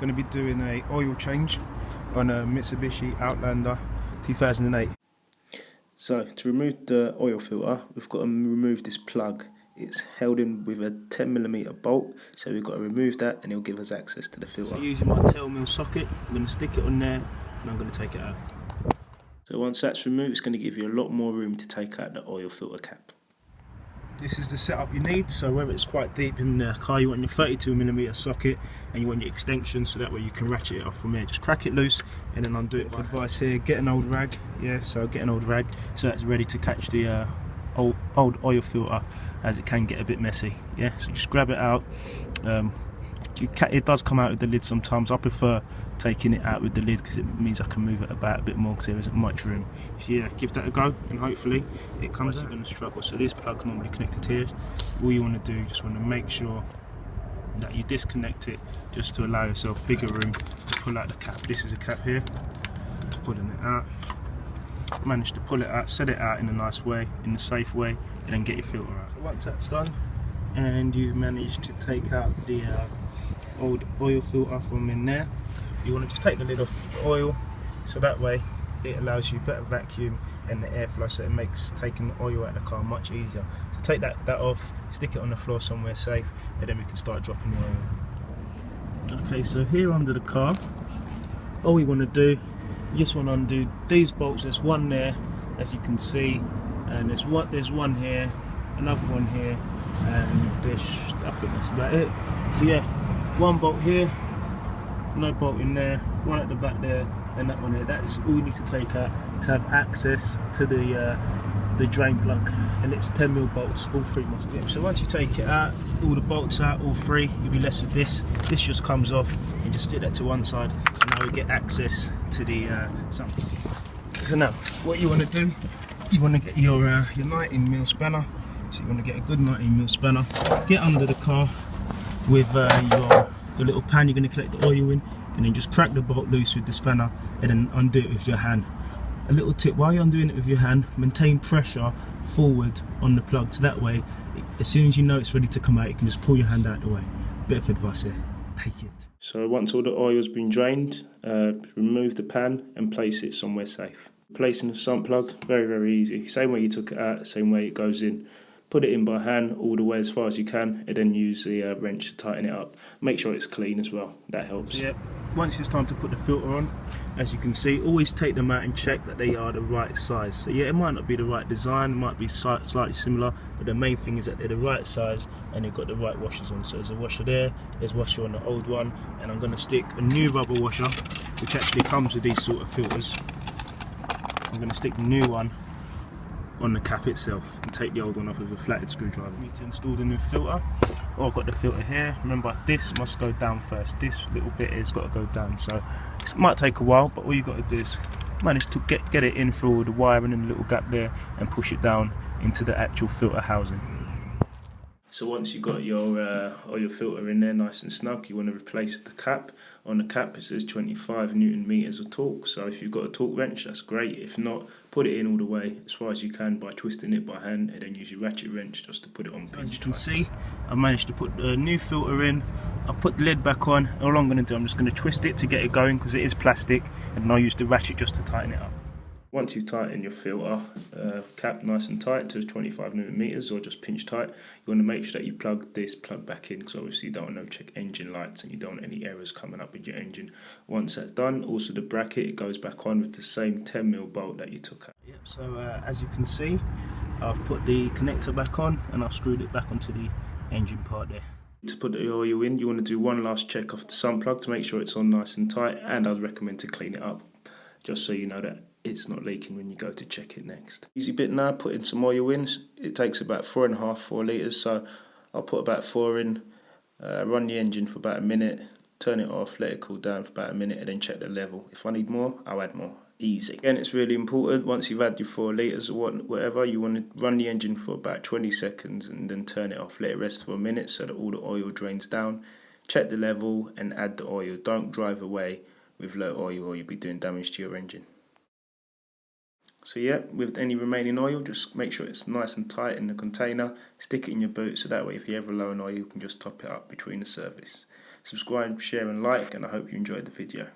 Going to be doing a oil change on a Mitsubishi Outlander 2008. So to remove the oil filter, we've got to remove this plug. It's held in with a 10mm bolt, so we've got to remove that and it'll give us access to the filter. So using my tail mill socket, I'm going to stick it on there and I'm going to take it out. So once that's removed, it's going to give you a lot more room to take out the oil filter cap. This is the setup you need, so whether it's quite deep in the car, you want your 32mm socket and you want your extension so that way you can ratchet it off from there. Just crack it loose and then undo it. For advice here, get an old rag, so get an old rag so that's ready to catch the old oil filter, as it can get a bit messy. So just grab it out. It does come out with the lid sometimes. I prefer taking it out with the lid because it means I can move it about a bit more because there isn't much room. So give that a go and hopefully it comes out. You're going to struggle. So this plug's normally connected here. All you want to do, you just want to make sure that you disconnect it just to allow yourself bigger room to pull out the cap. This is a cap here, just pulling it out. Manage to pull it out, set it out in a nice way, in a safe way, and then get your filter out. So once that's done and you've managed to take out the old oil filter from in there, you want to just take the lid off the oil so that way it allows you better vacuum and the airflow, so it makes taking the oil out of the car much easier. So take that off, stick it on the floor somewhere safe, and then we can start dropping the oil. Okay, so here under the car, all we want to do, you just want to undo these bolts. There's one there, as you can see, and there's one here, another one here, and I think that's about it. So one bolt here, no bolt in there, one at the back there, and that one here. That's all you need to take out to have access to the drain plug, and it's 10mm bolts, all three must be. So once you take it out, all the bolts out, all three, you'll be left with this. This just comes off, and just stick that to one side, and now we get access to the something. So now, what you want to do, you want to get your 19mm spanner. So you want to get a good 19mm spanner, get under the car with your little pan you're going to collect the oil in, and then just crack the bolt loose with the spanner and then undo it with your hand. A little tip, while you're undoing it with your hand, maintain pressure forward on the plug, so that way as soon as you know it's ready to come out, you can just pull your hand out of the way. Bit of advice there, take it. So once all the oil's been drained, remove the pan and place it somewhere safe. Placing the sump plug, very, very easy. Same way you took it out, same way it goes in. Put it in by hand all the way as far as you can, and then use the wrench to tighten it up. Make sure it's clean as well, that helps. Once it's time to put the filter on, as you can see, always take them out and check that they are the right size. So it might not be the right design, it might be slightly similar, but the main thing is that they're the right size and they've got the right washers on. So there's a washer there, there's a washer on the old one, and I'm going to stick a new rubber washer, which actually comes with these sort of filters. I'm going to stick the new one on the cap itself and take the old one off with a flathead screwdriver. I need to install the new filter. I've got the filter here. Remember, this must go down first. This little bit has got to go down, so it might take a while, but all you've got to do is manage to get it in through all the wiring and the little gap there and push it down into the actual filter housing. So once you've got your filter in there nice and snug, you want to replace the cap. On the cap it says 25 Newton meters of torque, so if you've got a torque wrench, that's great. If not, put it in all the way as far as you can by twisting it by hand, and then use your ratchet wrench just to put it on pinch. As you can see, I managed to put the new filter in. I put the lid back on. All I'm going to do, I'm just going to twist it to get it going because it is plastic, and then I'll use the ratchet just to tighten it up. Once you've tightened your filter cap nice and tight to 25 Newton meters, or just pinch tight, you want to make sure that you plug this plug back in, because obviously you don't want to check engine lights and you don't want any errors coming up with your engine. Once that's done, also the bracket, it goes back on with the same 10mm bolt that you took out. So as you can see, I've put the connector back on and I've screwed it back onto the engine part there. To put the oil in, you want to do one last check off the sump plug to make sure it's on nice and tight, and I'd recommend to clean it up just so you know that it's not leaking when you go to check it next. Easy bit now, putting some oil in. It takes about 4 litres, so I'll put about 4 in, run the engine for about a minute, turn it off, let it cool down for about a minute, and then check the level. If I need more, I'll add more. Easy. Again, it's really important, once you've had your 4 litres or whatever, you want to run the engine for about 20 seconds and then turn it off. Let it rest for a minute so that all the oil drains down. Check the level and add the oil. Don't drive away with low oil or you'll be doing damage to your engine. So with any remaining oil, just make sure it's nice and tight in the container, stick it in your boot so that way if you're ever low on oil you can just top it up between the service. Subscribe, share and like, and I hope you enjoyed the video.